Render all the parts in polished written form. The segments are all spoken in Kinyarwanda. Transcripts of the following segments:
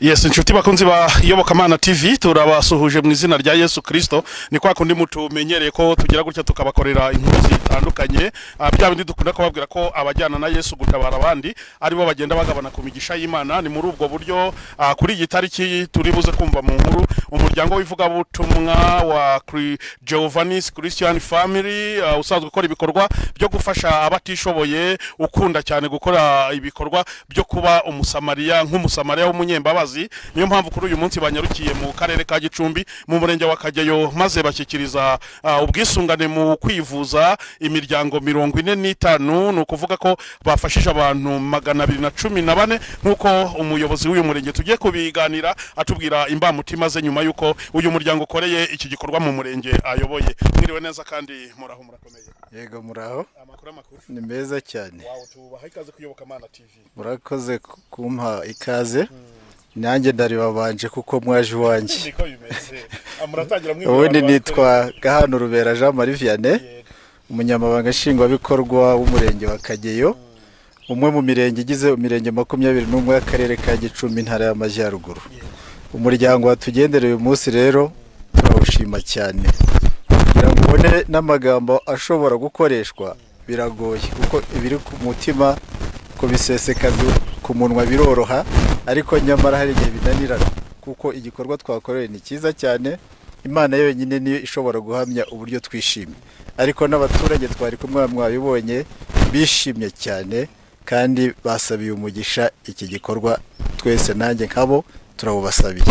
Yes, inshuti bakunzi ba Iyobokamana TV turabasuhuje mu izina rya Yesu Kristo. Ni kwa kundi mutumenyereye ko tugira gutya tukabakorera inkuru zitandukanye, bya bindi dukunda kubabwira ko abajyana na Yesu gutabara abandi aribo bagenda bagabana ku migisha y'Imana. Ni muri ubwo buryo kuri iyi tariki turi buze kumva mu nkuru umuryango w'ivuga butumwa wa Giovanni's Christian Family usanzwe gukora ibikorwa byo gufasha abatishoboye, ukunda cyane gukora ibikorwa byo kuba umusamariya nk'umusamariya w'umunyembabazi. Niyo mpamvu kuri uyu munsi banyarukiye mu karere ka Gicumbi mu murenge wa Kageyo, maze bashyikiriza ubwisungane mu kwivuza imiryango 45. ni ukuvuga ko bafashije abantu 214 nk'uko umuyobozi w'uyu murenge tugiye kubiganira atubwira imbamutima ze nyuma yuko uyu muryango ukoreye iki gikorwa mu murenge ayoboye. Mwiriwe neza kandi muraho murakomeye. Yego muraho. Amakuru ni meza cyane. Wow, tubaha ikaze ku Iyobokamana TV. Murakoze kumpa ikaze. Nanjye ndaribabanje kuko mwaje iwanjye. Niko bimeze. Amuratangira Ubundi nitwa Gahano Rubera Jean Marie Vianney, umunyamabanga nshingwabikorwa w'umurenge wa Kageyo, umwe mu mirenge igize imirenge 21 y'akarere ka Gicumbi intara y'Amajyaruguru. Umuryango watugendereye uyu munsi rero turawushima cyane. Kugira ngo ubone n'amagambo ashobora gukoreshwa biragoye kuko ibiri ku mutima ko bisesekaza ku munwa biroroha, ariko nyamara hari igihe binanirana kuko igikorwa twakoreye ni cyiza cyane. Imana yonyine niyo ishobora guhamya uburyo twishimye, ariko n'abaturage twari kumwe mwabibonye bishimye cyane kandi basabiye umugisha iki gikorwa. Twese nanjye nkabo turabubasabiye.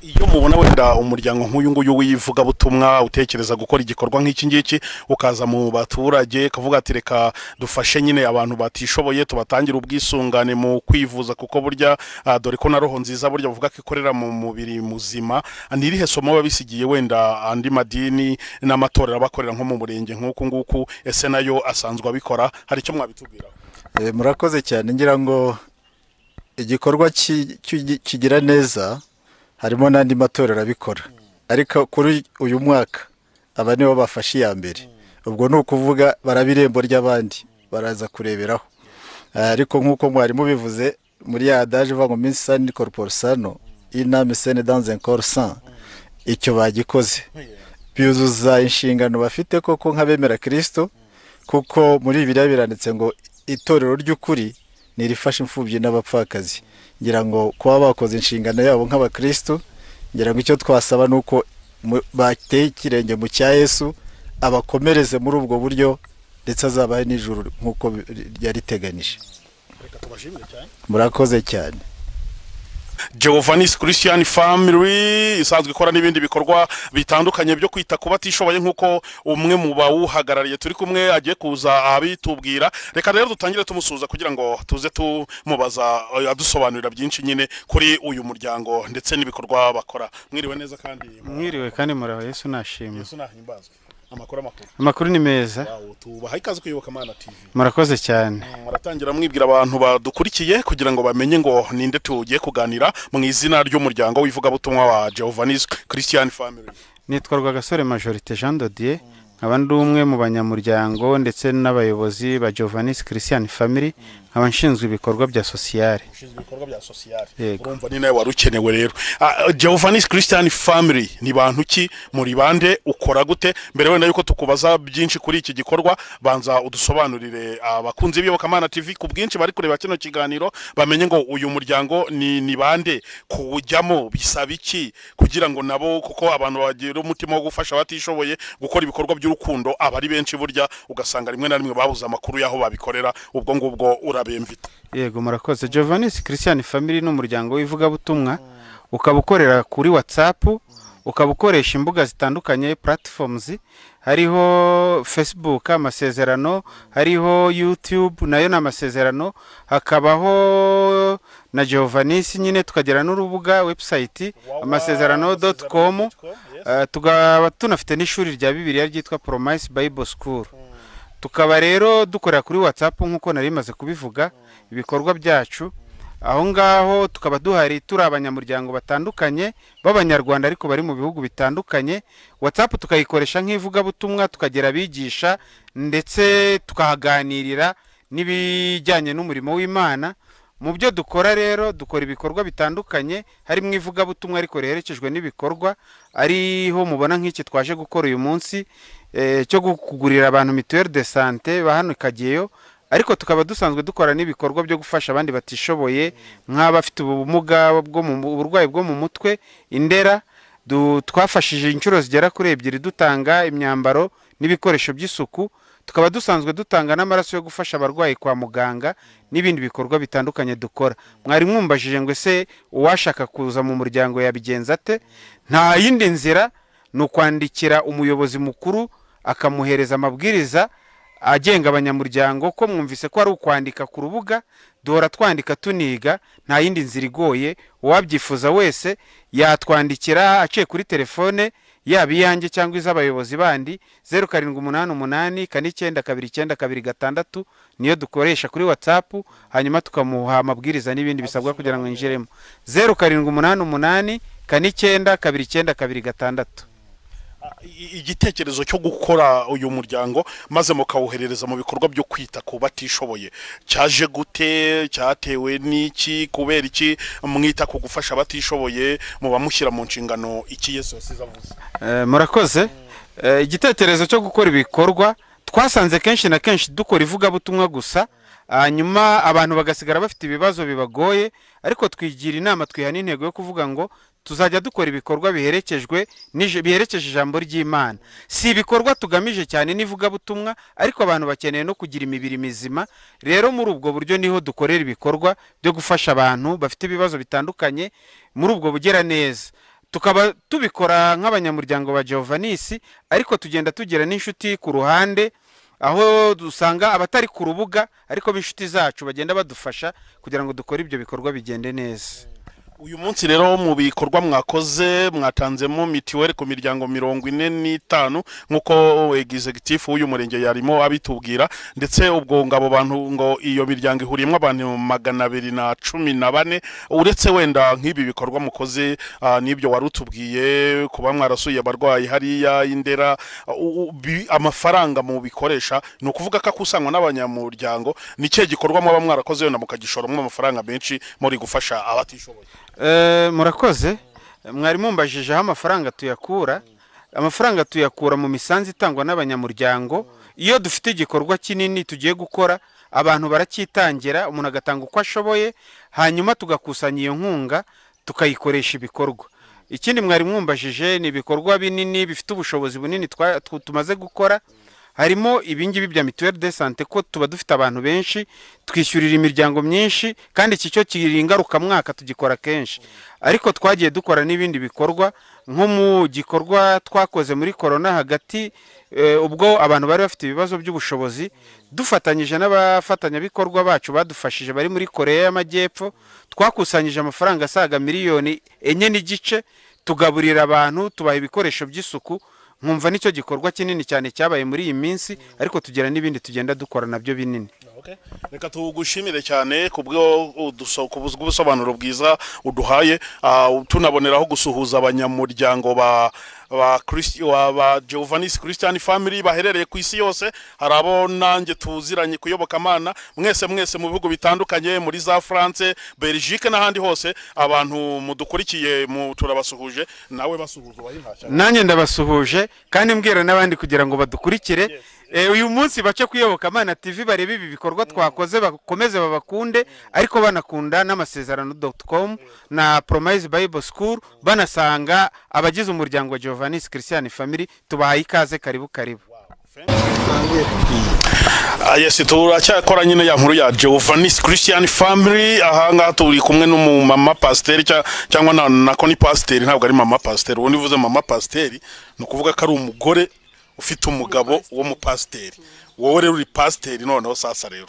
Iyo mubona wenda umuryango nk'uyu nguyu wivuga butumwa utekereza gukora igikorwa nk'iki ngiki ukaza mu baturage kavuga ati reka dufashe nyine abantu batishoboye tubatangira ubwisungane mu kwivuza, kuko burya dore ko na roho nziza burya bavuga ko ikorera mu mubiri muzima, ni irihe somo babisigiye wenda andi madini n'amatorero abakorera nko mu murenge nk'uku nguku, ese nayo asanzwe abikora? Hari icyo mwabitubwira? Murakoze cyane. Ngira ngo igikorwa kigira neza harimo n'andi matorero abikora, ariko kuri uyu mwaka aba nibo bafashe iya mbere. Ubwo ni ukuvuga barabirembo ry'abandi baraza kureberaho, ariko nk'uko mwari mubivuze muri ya adage uvuga ngo minsi sani corpore sano iname sene dans un corps sain, icyo bagikoze byuzuza inshingano bafite koko nk'abemera Kristo, kuko muri Bibiliya biranditse ngo itorero ry'ukuri nirifasha imfubyi n'abapfakazi. Ngira ngo kuba bakoze inshingano yabo nk'abakristo, ngira ngo icyo twasaba nuko bateye ikirenge mu cya Yesu abakomereze muri ubwo buryo, ndetse azabahe n'ijuru nk'uko yariteganije. Murakoze cyane. Giovanni's Christian Family isanzwe ikora n'ibindi bikorwa bitandukanye byo kwita ku batishoboye nk'uko umwe mu bawuhagarariye turi kumwe agiye kuza abitubwira. Reka rero dutangire tumusuza kugira ngo tuze tumubaza adusobanurira byinshi nyine kuri uyu muryango ndetse n'ibikorwa bakora. Mwiriwe neza kandi mwiriwe kandi muraho. Yesu nashimye. Yesu nahimbazwe. Amakuru ni meza. Tubaha ikaze ku Iyobokamana TV. Murakoze cyane. Muratangira mwibwira abantu badukurikiye kugira ngo bamenye ngo ninde tugiye kuganira mu izina ry'umuryango wivuga butumwa wa Giovanni's Christian Family. Nitwa Rwagasore Majorité Jean Dodier, nkaba ndi umwe mu banyamuryango ndetse n'abayobozi ba Giovanni's Christian Family, nkaba nshinzwe ibikorwa bya sociale. Urumva ni nawe warukenewe rero. Giovanni's Christian Family ni bantu ki, muri bande, ukora gute? Mbere wenda yuko tukubaza byinshi kuri iki gikorwa, banza udusobanurire abakunzi b'Iyobokamana TV ku bwinshi bari kureba kino kiganiro bamenye ngo uyu muryango ni bande, kuwujyamo bisaba iki kugira ngo nabo, kuko abantu bagira umutima wo gufasha abatishoboye gukora ibikorwa by'urukundo abari benshi burya ugasanga rimwe na rimwe babuza amakuru yaho babikorera. Ubwo ngubwo urabemvita. Yego murakoze. Giovanni's Christian Family n'umuryango wivuga butumwa ukabukorera kuri WhatsApp, ukabukoresha imbuga zitandukanye platforms, hariho Facebook amasezerano, hariho YouTube nayo n'amasezerano, hakabaho na Giovanni's nyine, tukagira n'urubuga website amasezerano.com. Tukaba tunafite n'ishuri rya Bibiliya ryitwa Promise Bible School. Tukaba rero dukorera kuri WhatsApp nk'uko nari maze kubivuga ibikorwa byacu aho ngaho. Tukaba duhari turi abanyamuryango batandukanye b'abanyarwanda ariko bari mu bihugu bitandukanye. WhatsApp tukayikoresha nk'ivuga butumwa, tukagera bigisha ndetse tukahaganirira n'ibijyanye n'umurimo w'Imana. mu byo dukora rero dukora ibikorwa bitandukanye harimo ivugabutumwa ariko riherekejwe n'ibikorwa ariho mubona nk'iki twaje gukora uyu munsi cyo kugurira abantu mituelle de santé bahano Kageyo, ariko tukaba dusanzwe dukora n'ibikorwa byo gufasha abandi batishoboye nk'abafite ubumuga uburwayi bwo mu mutwe Indera. Twafashije inshuro zigera kuri 2 dutanga imyambaro n'ibikoresho by'isuku, tukaba dusanzwe dutanga n'amaraso yo gufasha abarwayi kwa muganga n'ibindi bikorwa bitandukanye dukora. Mwari mwumbajije ngo ese uwashaka kuza mu muryango yabigenza ate? Nta yindi nzira n'ukwandikira umuyobozi mukuru akamuhereza amabwiriza agenga abanyamuryango, ko mwumvise ko ari ukwandika ku rubuga duhora twandika tuniga, nta yindi nzira igoye. Uwabyifuza wese yatwandikira aciye kuri telefone yaba iyanjye cyangwa iz'abayobozi bandi 0788 niyo dukoresha kuri WhatsApp, hanyuma tukamuha amabwiriza n'ibindi bisabwa kugira ngo yinjiremo 0788 igitekerezo cyo gukora uyu muryango maze mukawuherereza mu bikorwa byo kwita ku batishoboye cyaje gute? Cyatewe n'iki? Kubera iki mwita ku gufasha abatishoboye mu bamushyira mu nshingano iki Yesu yasizavuze? Murakoze. Igitekerezo cyo gukora ibikorwa twasanze kenshi na kenshi dukora ivugabutumwa gusa, hanyuma abantu bagasigara bafite ibibazo bibagoye, ariko twigira inama twiha n'intego yo kuvuga ngo tuzajya dukora ibikorwa biherekeje ijambo ry'Imana. Si ibikorwa tugamije cyane n'ivugabutumwa, ariko abantu bakeneye no kugira imibiri mizima. Rero muri ubwo buryo niho dukorera ibikorwa byo gufasha abantu bafite ibibazo bitandukanye muri ubwo bugera neza. Tukaba tubikora nk'abanyamuryango ba Giovannis, ariko tugenda tugira n'inshuti ku ruhande aho dusanga abatari ku rubuga ariko b'inshuti zacu bagenda badufasha kugira ngo dukore ibyo bikorwa bigende neza. Uyu munsi rero mu bikorwa mwakoze mwatanzemo mitiweli ku miryango 45 nkuko executive w'uyu murenge yarimo abitubwira, ndetse ubwo ngabo bantu ngo iyo miryango ihuriyemo abantu 214. Uretse wenda nk'ibi bikorwa mukoze n'ibyo warutubwiye kuba mwarasuye abarwayi hariya Indera, amafaranga mu bikoresha no kuvuga ko akusanywa n'abanyamuryango, ni cye gikorwa mwaba mwarakoze wenda mukagishoramo amafaranga menshi muri gufasha abatishoboye? Murakoze. Mwari mumbajije aho amafaranga tuyakura. Amafaranga tuyakura mu misanzu itangwa n'abanyamuryango. Iyo dufite igikorwa kinini tugiye gukora, abantu baracyitangira, umuntu agatanga uko ashoboye, hanyuma tugakusanya iyo nkunga tukayikoresha ibikorwa. Ikindi mwari mwumbajije ni ibikorwa binini bifite ubushobozi bunini tumaze gukora, harimo ibingibi bya mituelle de santé, ko tuba dufite abantu benshi twishyurira imiryango myinshi, kandi iki cyo kiri ingaruka mwaka tugikora kenshi. Ariko twagiye dukora n'ibindi bikorwa, nko mu gikorwa twakoze muri corona hagati, ubwo abantu bari bafite ibibazo by'ubushobozi, dufatanyije n'abafatanyabikorwa bacu badufashije bari muri Korea y'Amajyepfo, twakusanyije amafaranga asaga 4.5 miliyoni tugaburira abantu, tubaha ibikoresho by'isuku. Nkumva nicyo gikorwa kinini cyane cyabaye muri iyi minsi, ariko tugera n'ibindi tugenda dukora nabyo binini. Reka tugushimire cyane kubwo ubusobanuro bwiza uduhaye, tunaboneraho gusuhuza abanyamuryango ba Giovannis Christian Family baherereye ku isi yose. Harabo nanjye tuziranye kuyoboka Mana, mwese mu bihugu bitandukanye muri za France, Belgique n'ahandi hose. Abantu mudukurikiye turabasuhuje, nawe basuhuza wayimpashya. Nanjye ndabasuhuje kandi mbwira n'abandi kugira ngo badukurikire. Uyu munsi bace kuyoboka Mana TV barebe ibi bikorwa twakoze, bakomeze babakunde, ariko banakunda n'amasezerano.com na Promise Bible School, banasanga abagize umuryango wa Giovannis Christian Family. Tubahaye ikaze, karibu. Yes, turacyakora nyine ya nkuru ya Giovannis Christian Family. Aha ngaha turi kumwe n'umumama pasiteri cyangwa nako ni pasiteri, ntabwo ari mama pasiteri. Ubundi uvuze mama pasiteri no kuvuga ko ari umugore ufite umugabo wo mu pasiteri. Wowe rero uri pasiteri noneho sasa rero.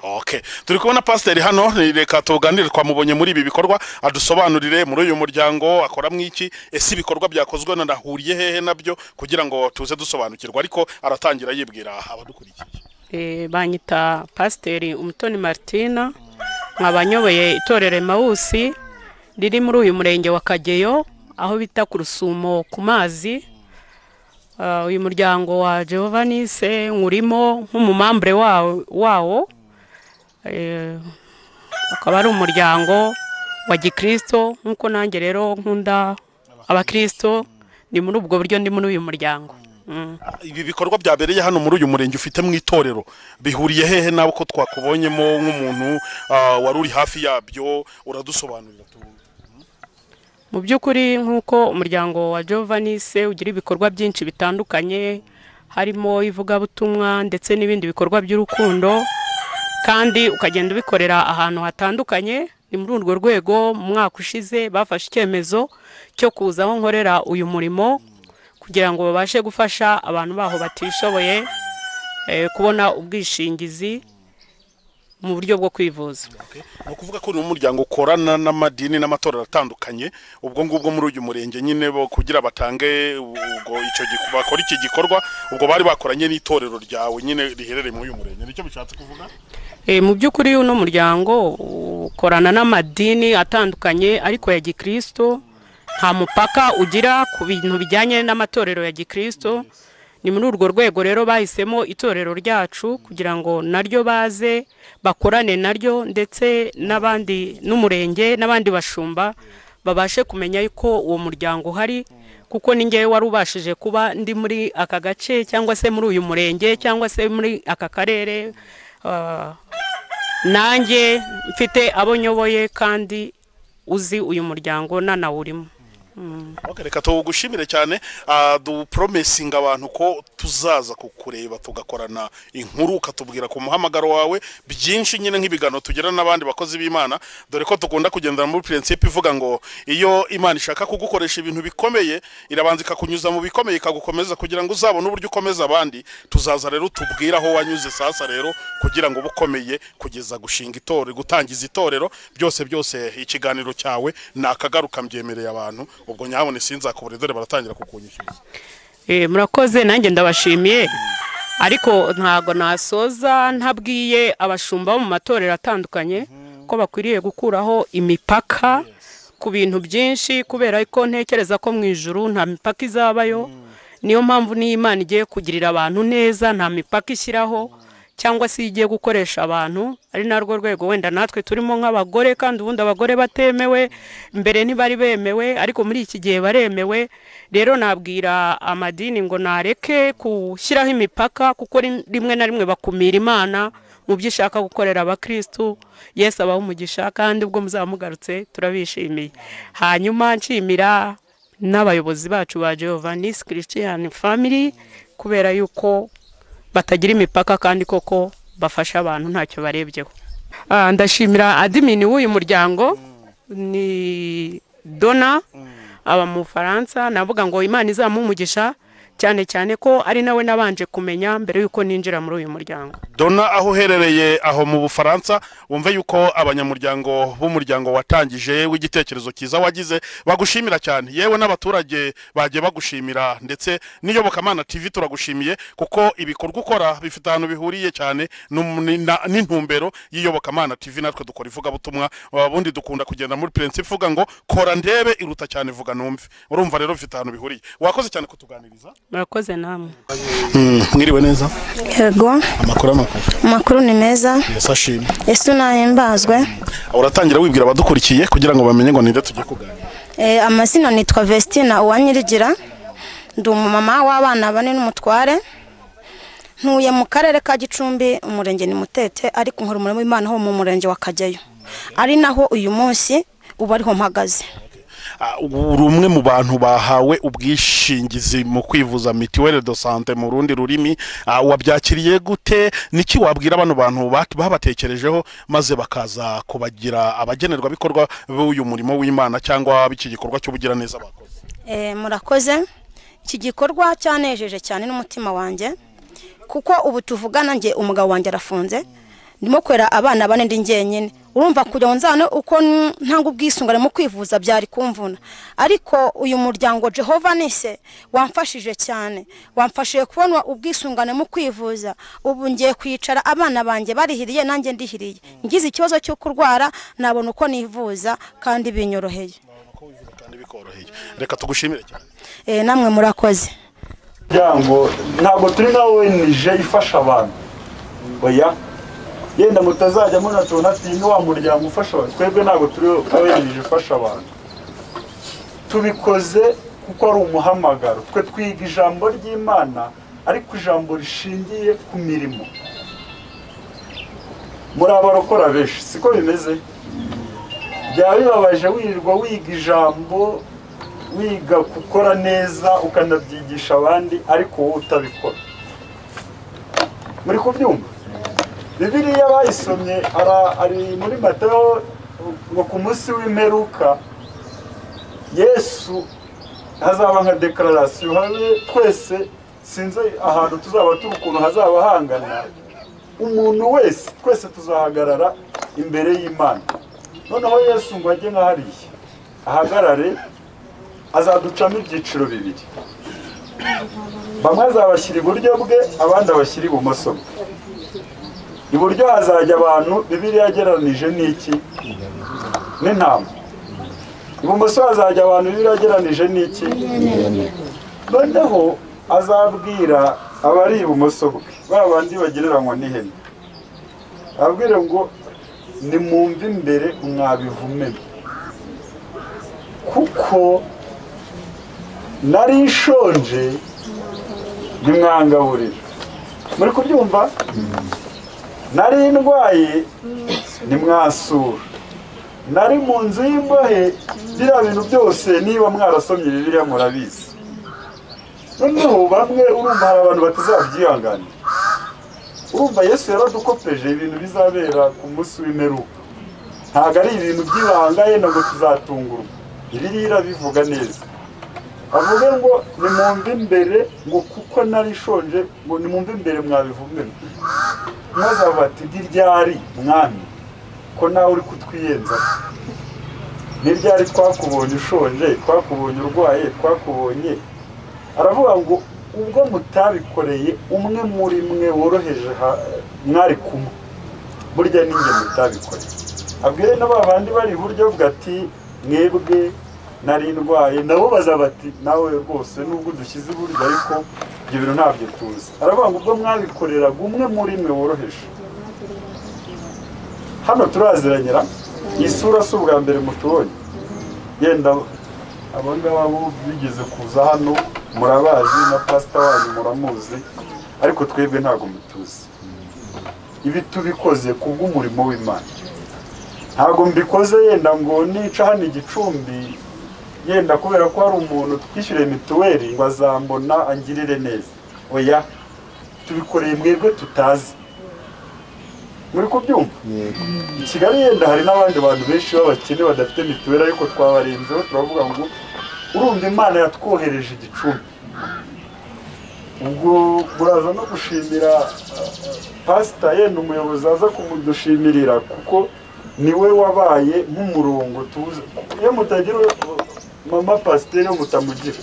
Okay, turi kubona pasiteri hano, reka tuganire twamubonye muri ibi bikorwa, adusobanurire muri uyu muryango akora mwiki, ese ibikorwa byakozwe ndahuriye hehe nabyo kugira ngo tuze dusobanukirwa, ariko aratangira yibwira abadukurikiye. Banyita pasiteri Umutoni Martina, nkabanyoboye itorero Emawusi riri muri uyu murenge wa Kageyo, aho bita ku Rusumo ku mazi. Uyu muryango wa Giovannis nkurimo nk'umumambre wawo, ukaba ari umuryango wa gikristo nk'uko nanjye rero nkunda abakristo, ni muri ubwo buryo ndi muri uyu muryango. Ibi bikorwa byabereye hano muri uyu murenge ufite mu itorero bihuriye hehe nawe ko twakubonyemo nk'umuntu wari uri hafi yabyo, uradusobanurira? Mu by'ukuri nk'uko umuryango wa Jovanise ugira ibikorwa byinshi bitandukanye, harimo ivugabutumwa ndetse n'ibindi bikorwa by'urukundo, kandi ukagenda ubikorera ahantu hatandukanye. Ni muri urwo rwego mu mwaka ushize bafashe icyemezo cyo kuza aho nkorera uyu murimo kugira ngo babashe gufasha abantu baho batishoboye kubona ubwishingizi mu buryo bwo kwivuza. Ni ukuvuga ko ni umuryango ukorana n'amadini n'amatorero atandukanye, ubwo ngubwo muri uyu murenge nyine bo kugira batange ubwo icyo bakora iki gikorwa, ubwo bari bakoranye n'itorero ryawe nyine riherereye muri uyu murenge, nicyo bishatse kuvuga? Mu by'ukuri uno muryango ukorana n'amadini atandukanye ariko ya gikristo, nta mupaka ugira ku bintu bijyanye n'amatorero ya gikristo. Ni muri urwo rwego rero bahisemo itorero ryacu kugira ngo naryo baze bakorane naryo, ndetse n'abandi n'umurenge n'abandi bashumba babashe kumenya yuko uwo muryango uhari, kuko ni ngewe wari ubashije kuba ndi muri aka gace cyangwa se muri uyu murenge cyangwa se muri aka karere, nanjye mfite abo nyoboye kandi uzi uyu muryango nanawurimo. Reka tugushimire cyane, dupromesinga abantu ko tuzaza kukureba tugakorana inkuru, ukatubwira ku muhamagaro wawe byinshi nyine nk'ibigano tugira n'abandi bakozi b'Imana, dore ko tukunda kugendera muri principe ivuga ngo iyo Imana ishaka kugukoresha ibintu bikomeye irabanza ikakunyuza mu bikomeye ikagukomeza kugira ngo uzabone uburyo ukomeza abandi. Tuzaza rero tubwira aho wanyuze sasa rero kugira ngo bukomeye kugeza gushinga itorero, gutangiza itorero, byose ikiganiro cyawe nakagaruka mbyemereye abantu, ubwo nyabone sinzakubure dore baratangira kukunyishyuza. Murakoze, nanjye ndabashimiye, ariko ntago nasoza ntabwiye abashumba bo mu matorero atandukanye ko bakwiriye gukuraho imipaka ku bintu byinshi, kubera ko ntekereza ko mu ijuru nta mipaka izabayo. Niyo mpamvu n'Imana igiye kugirira abantu neza, nta mipaka ishyiraho cyangwa se igiye gukoresha abantu, ari narwo rwego wenda natwe turimo nk'abagore, kandi ubundi abagore batemewe, mbere ntibari bemewe ariko muri iki gihe baremewe. Rero nabwira amadini ngo nareke gushyiraho imipaka, kuko rimwe na rimwe bakumira Imana mu byo ishaka gukorera abakristo. Yesu abaho umugisha, kandi ubwo muzamugarutse turabishimiye. Hanyuma nshimira n'abayobozi bacu ba Jovanise Christian Family, kubera yuko batagira imipaka kandi koko bafasha abantu ntacyo barebyeho. Ndashimira admin w'uyu muryango ni Dona aba mu Faransa, navuga ngo Imana izamumugisha cyane cyane ko ari nawe nabanje kumenya mbere yuko ninjira muri uyu muryango. Dona, aho uherereye aho mu Bufaransa, wumve yuko abanyamuryango b'umuryango watangije w'igitekerezo cyiza wagize bagushimira cyane, yewe n'abaturage bagiye bagushimira, ndetse n'Iyobokamana TV turagushimiye kuko ibikorwa ukora bifite ahantu bihuriye cyane n'intumbero y'Iyobokamana TV. Natwe dukora ivugabutumwa, ubundi dukunda kugenda muri principe ivuga ngo kora ndebe iruta cyane vuga numve. Urumva rero bifite ahantu bihuriye. Wakoze cyane kutuganiriza. Murakoze namwe. Mwiriwe neza? Yego. Amakuru ni meza. Yesu ashimwe. Yesu nahimbazwe. Uratangira wibwira abadukurikiye kugira ngo bamenye ngo ninde tujye kuganira. Amazina nitwa Vestina Uwanyirigira, ndi umumama w'abana 4 n'umutware, ntuye mu karere ka Gicumbi, umurenge ni Mutete, ariko nkora umurimo w'Imana ho mu murenge wa Kageyo, ari naho uyu munsi ubu ariho mpagaze. Uri umwe mu bantu bahawe ubwishingizi mu kwivuza mituelle de santé mu rundi rurimi, wabyakiriye gute? Niki wabwira bano bantu babatekerejeho maze bakaza kubagira abagenerwa bikorwa b'uyu murimo w'Imana cyangwa biki gikorwa cy'ubugira neza bakoze? Murakoze. Iki gikorwa cyanejeje cyane n'umutima wanjye, kuko ubu tuvugana nge umugabo wanjye arafunze, ndimo kwera abana 4 ndi ngenyine. Urumva kujya nzane uko ntanga ubwisungane mu kwivuza byari kumvuna, ariko uyu muryango Jovanise wamfashije cyane, wamfashije kubona ubwisungane mu kwivuza. Ubu ngiye kwicara abana banjye barihiriye nanjye ndihiriye, ngize ikibazo cyo kurwara nabona uko nivuza kandi binyoroheye. Reka tugushimire cyane. Namwe murakoze. Ntabwo turi nawe nije ifasha abantu, oya yenda mutazajya munatubona ati ni wa muryango ufasha abantu. Twebwe ntabwo turi aberereje ufasha abantu, tubikoze kuko ari umuhamagaro. Twe twiga ijambo ry'Imana ariko ijambo rishingiye ku mirimo. Muri abarokora benshi siko bimeze. Byaba bibabaje wirirwa wiga ijambo, wiga gukora neza ukanabyigisha abandi ariko wowe utabikora. Muri kubyumva? Bibiliya bayisomye ari muri Matayo ngo ku munsi w'imperuka Yesu hazaba nka declaration habe twese sinze ahantu tuzaba turi ukuntu hazaba hangana, umuntu wese twese tuzahagarara imbere y'Imana. Noneho Yesu ngo ajye nka hariya ahagarare, azaducamo ibyiciro bibiri. Bamwe azabashyira iburyo bwe, abandi abashyira ibumoso bwe. Iburyo hazajya abantu Bibiliya yagereranije n'iki? N'intama. Ibumoso hazajya abantu Bibiliya yagereranije n'iki? Noneho azabwira abari ibumoso bwe, ba bandi bagereranywa n'ihene, ababwire ngo nimwumve imbere mwabivumeme, kuko nari nshonje nimwangaburira. Muri kubyumva? Nari ndwaye nimwasura, nari mu nzu y'imbohe. Biriya bintu byose niba mwarasomye Bibiliya murabizi. Noneho bamwe urumva hari abantu batazabyihanganira. Urumva Yesu yaradukopeje ibintu bizabera ku munsi w'imperuka. Ntabwo ari ibintu by'ibanga yenda ngo tuzatungurwa. Bibiliya irabivuga neza. Avuga ngo nimwumve imbere ngo kuko nari nshonje, ngo nimwumve imbere mwabivumeme. Maze bati ryari mwami ko nawe uri kutwiyenza? Ni ryari twakubonye ushonje, twakubonye urwaye, twakubonye? Aravuga ngo ubwo mutabikoreye umwe muri mwe woroheje mwari kumwe, burya ninjye mutabikoreye. Abwire n'abandi bari iburyo bwe ati mwebwe nari ndwaye, nabo bazabati nawe rwose nubwo dushyize iburyo ariko ibyo bintu ntabyo tuzi. Aravuga ngo ubwo mwabikoreraga umwe muri mwe woroheje. Hano turaziranyira, iyi sura si ubwa mbere mutubonye. Yenda abangaba bigeze kuza hano murabazi, na pastor wanyu muramuzi, ariko twebwe ntabwo mutuzi. Ibi tubikoze kubw'umurimo w'Imana. Ntabwo mbikoze yenda ngo nica hano Igicumbi yenda kubera ko hari umuntu twishyuriye mituweli ngo azambona angirire neza. Oya, tubikoreye mwebwe tutazi. Muri kubyumva? I Kigali yenda hari n'abandi bantu benshi b'abakene badafite mituweli ariko twabarenzeho, turavuga ngo urumva Imana yatwohereje Igicumbi. Ubwo muraza no gushimira pastor yenda umuyobozi aza kumudushimirira kuko niwe wabaye nk'umurongo tuzi. Iyo mutagira mama pasiteri mutamugira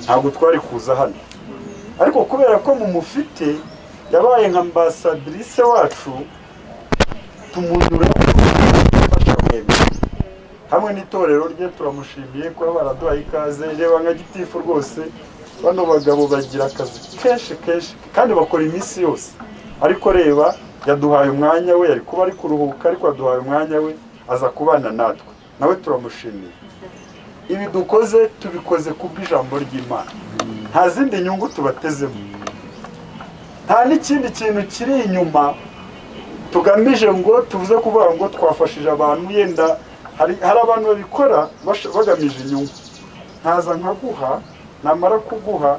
ntabwo twari kuza hano, ariko kubera ko mumufite yabaye nka ambasadrise wacu, tumunyura hamwe n'itorero rye. Turamushimiye kuba baraduhaye ikaze. Reba nka gitifu rwose, bano bagabo bagira akazi kenshi kandi bakora iminsi yose, ariko reba yaduhaye umwanya we, yari kuba ari kuruhuka ariko yaduhaye umwanya we aza kubana natwe. Nawe turamushimiye. Ibi dukoze tubikoze kubw'ijambo ry'Imana, nta zindi nyungu tubatezemo, nta n'ikindi kintu kiri inyuma tugamije ngo tuvuze kuvuga ngo twafashije abantu. Yenda hari abantu babikora bagamije inyungu. Ntaza nkaguha, namara kuguha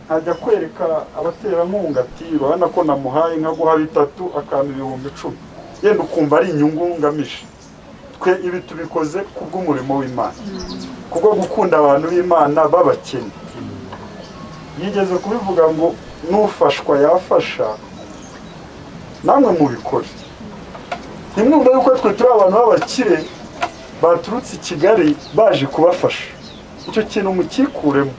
nkajya kwereka abaterankunga ati urabona ko namuhaye nkaguha 3 akantu 10,000, yenda ukumva ari inyungu ngamije. Twe ibi tubikoze kubw'umurimo w'Imana, kubwo gukunda abantu b'Imana babakene. Yigeze kubivuga ngo nufashwa yafasha, namwe mubikore. Ntimwumve yuko twe turi abantu b'abakire baturutse i Kigali baje kubafasha. Icyo kintu mukikuremo,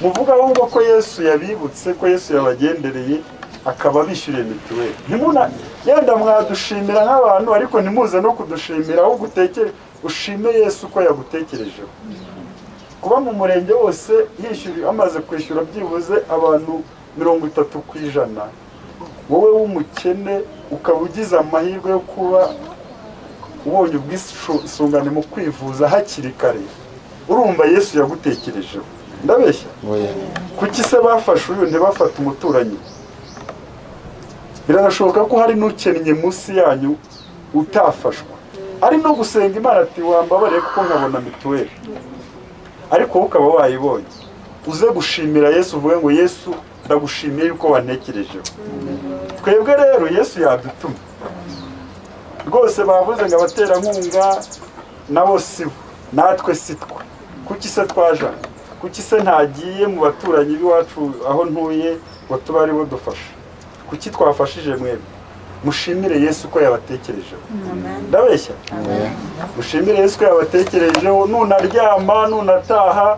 muvuga ahubwo ko Yesu yabibutse, ko Yesu yabagendereye akaba bishyuriye mituweli. Ntimuna yenda mwadushimira nk'abantu ariko ntimuze no kudushimira, aho gutekere ushime Yesu ko yagutekerejeho. Kuba mu murenge wose yishyura, amaze kwishyura byibuze abantu 30%, wowe w'umukene ukaba ugize amahirwe yo kuba ubonye ubwisungane mu kwivuza hakiri kare, urumva Yesu yagutekerejeho. Ndabeshya? Kuki se bafashe uyu ntibafate umuturanyi? Biranashoboka ko hari n'ukennye munsi yanyu utafashwa, ari no gusenga Imana ati wambabariye kuko nkabona mituweli, ariko wowe ukaba wayibonye. Uze gushimira Yesu, uvuge ngo Yesu ndagushimiye yuko wantekerejeho. Twebwe rero Yesu yadutuma rwose. Bavuze ngo abaterankunga nabo sibo, natwe sitwe. Kuki se twaje? Kuki se ntagiye mu baturanyi b'iwacu aho ntuye ngo tuba ari bo dufasha? Kuki twafashije mwebwe? Mushimire Yesu ko yabatekerejeho. Ndabeshya? Mushimire Yesu ko yabatekerejeho. Nunaryama, nunataha,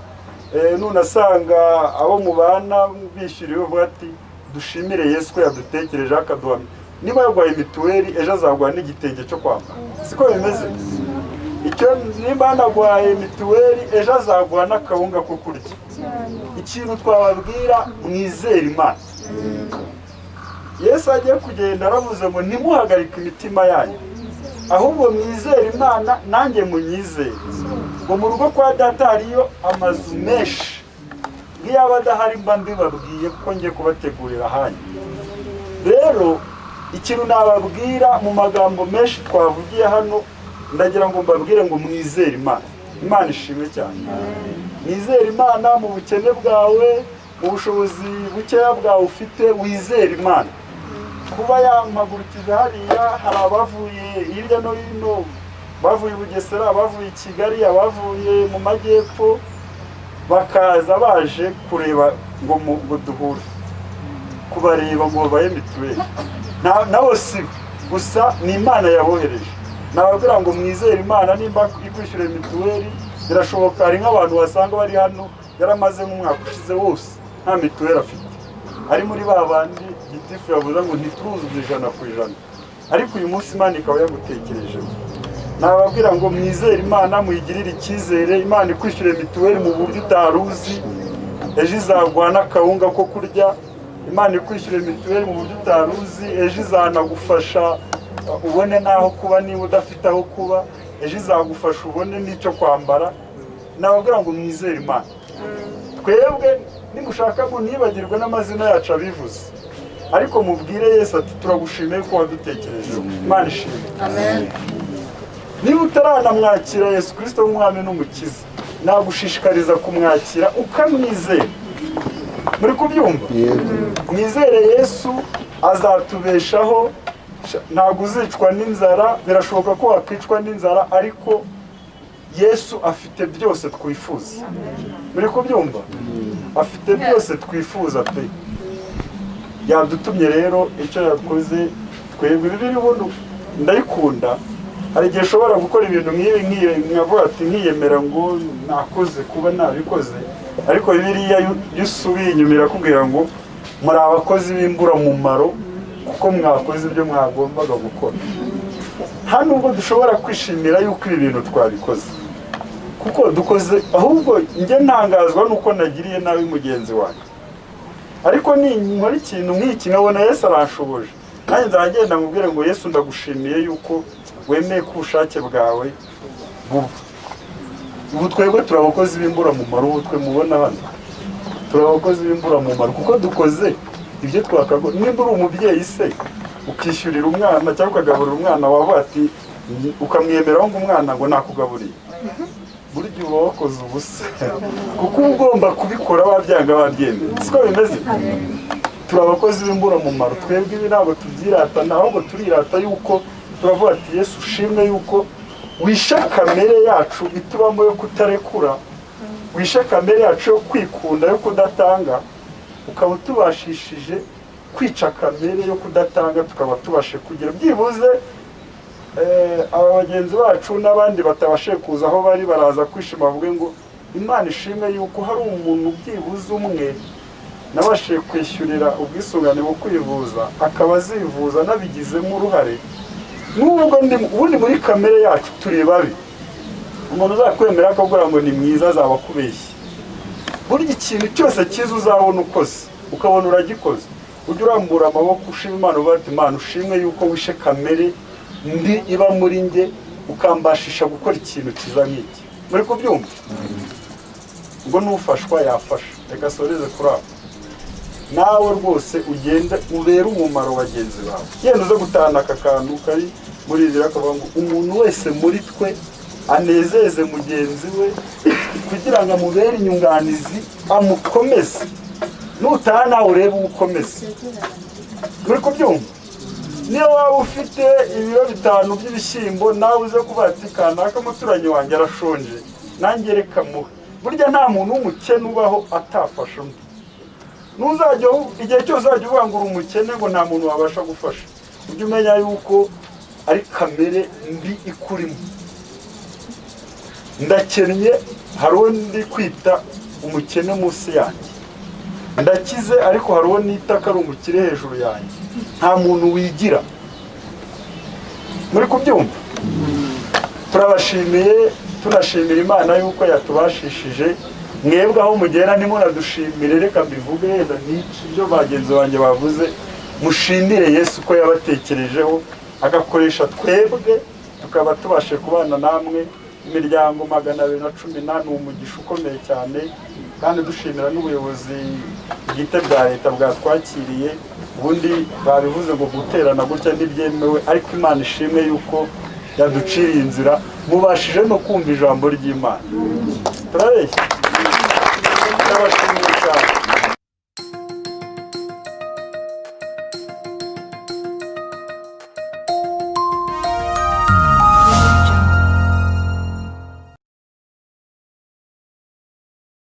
nunasanga abo mubana bishyuriwe, uvuga ati dushimire Yesu ko yadutekereje akaduha. Niba yarwaye mituweli ejo azaguha n'igitenge cyo kwambara, siko bimeze? Icyo niba anarwaye mituweli ejo azaguha n'akawunga ko kurya. Ikintu twababwira, mwizere Imana. Yesu agiye kugenda aravuze ngo ntimuhagarike imitima yanyu, ahubwo mwizere Imana, nanjye munyizere. Ngo mu rugo kwa data hariyo amazu menshi, nk'iyaba adahari mba mbibabwiye kuko ngiye kubategurira ahanyu. Rero ikintu nababwira mu magambo menshi twavugiye hano, ndagira ngo mbabwire ngo mwizere Imana. Imana ishimwe cyane. Mwizere Imana mu bukene bwawe, mu bushobozi bukeya bwawe ufite, wizere Imana. Kuba yampagurukije hariya, hari abavuye hirya no hino, bavuye Bugesera, abavuye i Kigali, abavuye mu majyepfo, bakaza baje kureba ngo duhure, kubareba ngo babahe mituweli. Nabo si gusa, ni Imana yabohereje. Nababwira ngo mwizere Imana. Nimba ikwishyura mituweli, birashoboka hari nk'abantu wasanga bari hano yaramaze nk'umwaka ushize wose nta mituweli afite, ari muri ba bandi gitifu yavuze ngo ntituzuze 100%, ariko uyu munsi Imana ikaba yagutekerejeho. Nababwira ngo mwizere Imana, muyigirire icyizere. Imana ikwishyure mituweli mu buryo utaruzi, ejo izaguha n'akawunga ko kurya. Imana ikwishyure mituweli mu buryo utaruzi, ejo izanagufasha ubone n'aho kuba niba udafite aho kuba, ejo izagufasha ubone n'icyo kwambara. Nababwira ngo mwizere Imana. Twebwe nimushaka ngo ntibagirwe n'amazina yacu abivuze, ariko mubwire Yesu ati turagushimiye ko wadutekerejeho. Imana ishimwe. Amen. Niba utaranamwakira Yesu Kristo nk'umwami n'umukiza, nagushishikariza kumwakira ukamwizera. Muri kubyumva? Mwizere Yesu, azatubeshaho. Ntabwo uzicwa n'inzara, birashoboka ko wakicwa n'inzara, ariko Yesu afite byose twifuza. Muri kubyumva? Afite byose twifuza pe. Yadutumye rero, icyo yakoze twebwe bibiri buno ndayikunda. Hari igihe ushobora gukora ibintu nk'ibi nkavuga ati nkiyemera ngo nakoze kuba nabikoze, ariko Bibiliya yusubiye inyuma irakubwira ngo muri abakozi b'imburamumaro kuko mwakoze ibyo mwagombaga gukora. Nta nubwo dushobora kwishimira yuko ibi bintu twabikoze kuko dukoze, ahubwo njye ntangazwa nuko nagiriye nabi mugenzi wanjye. Ariko ninkora ikintu nk'iki nkabona Yesu aranshoboje, nanjye nzagenda mubwire ngo Yesu ndagushimiye yuko wemeye ko ubushake bwawe buba. Ubu twebwe turi abakozi b'imburamumaro, ubu twe mubona hano turi abakozi b'imburamumaro kuko dukoze ibyo twakagombye. Nimba uri umubyeyi se ukishyurira umwana cyangwa ukagaburira umwana wawe ati ukamwemeraho ngo umwana ngo nakugaburiye, burya uba wakoze ubusa kuko uba ugomba kubikora wabyanga wabyemeye. Siko bimeze? Turi abakozi b'imburamumaro. Twebwe ibi ntabwo tubyiratana, ahubwo turirata yuko turavuga ati Yesu ushimwe yuko wishe kamere yacu itubamo yo kutarekura, wishe kamere yacu yo kwikunda, yo kudatanga, ukaba tubashishije kwica kamere yo kudatanga, tukaba tubashe kugira byibuze aba bagenzi bacu n'abandi batabashe kuza aho bari baraza kwishima, bavuge ngo Imana ishimwe yuko hari umuntu byibuze umwe nabashe kwishyurira ubwisungane mu kwivuza, akaba azivuza nabigizemo uruhare. Nubwo ubundi muri kamere yacu turi babi, umuntu uzakwemera akabwira ngo ni mwiza azaba akubeshye. Burya ikintu cyose cyiza uzabona ukoze ukabona uragikoze, ujye urambura amaboko ushima Imana uvuga ati Imana ushimwe yuko wishe kamere mbi iba muri njye ukambashisha gukora ikintu cyiza nk'iki. Muri kubyumva? Ubwo n'ufashwa yafasha. Reka soreze kuri aho. Nawe rwose ugende ubere umumaro bagenzi bawe. Yenda uze gutahana aka kantu kari muri izi akavuga ngo umuntu wese muri twe anezeze mugenzi we kugira ngo amubere inyunganizi amukomeze. Nutaha nawe urebe ukomeze. Muri kubyumva? Niyo waba ufite ibiro 5 by'ibishyimbo nawe uze kuvuga ati kanaka umuturanyi wanjye arashonje nanjye reka muhe. Burya nta muntu w'umukene ubaho atafasha undi. Nuzajya igihe cyose uzajya uvuga ngo uri umukene ngo nta muntu wabasha gufasha. Ujye umenya yuko ari kamere mbi ikurimo. Ndakennye hari uwo ndi kwita umukene munsi yanjye. Ndakize ariko hari uwo nita ko ari umukire hejuru yanjye. Nta muntu wigira. Muri kubyumva? Turabashimiye, tunashimira Imana yuko yatubashishije. Mwebwe aho mugera ntimunadushimire, reka mbivuge yenda n'ibyo bagenzi banjye bavuze. Mushimire Yesu ko yabatekerejeho agakoresha twebwe tukaba tubashe kubana namwe. Imiryango 218 umugisha ukomeye cyane, kandi dushimira n'ubuyobozi bwite bwa leta bwatwakiriye. Ubundi babivuze ngo guterana gutya ntibyemewe, ariko Imana ishimwe yuko yaduciriye inzira mubashije no kumva ijambo ry'Imana. Turabeshya.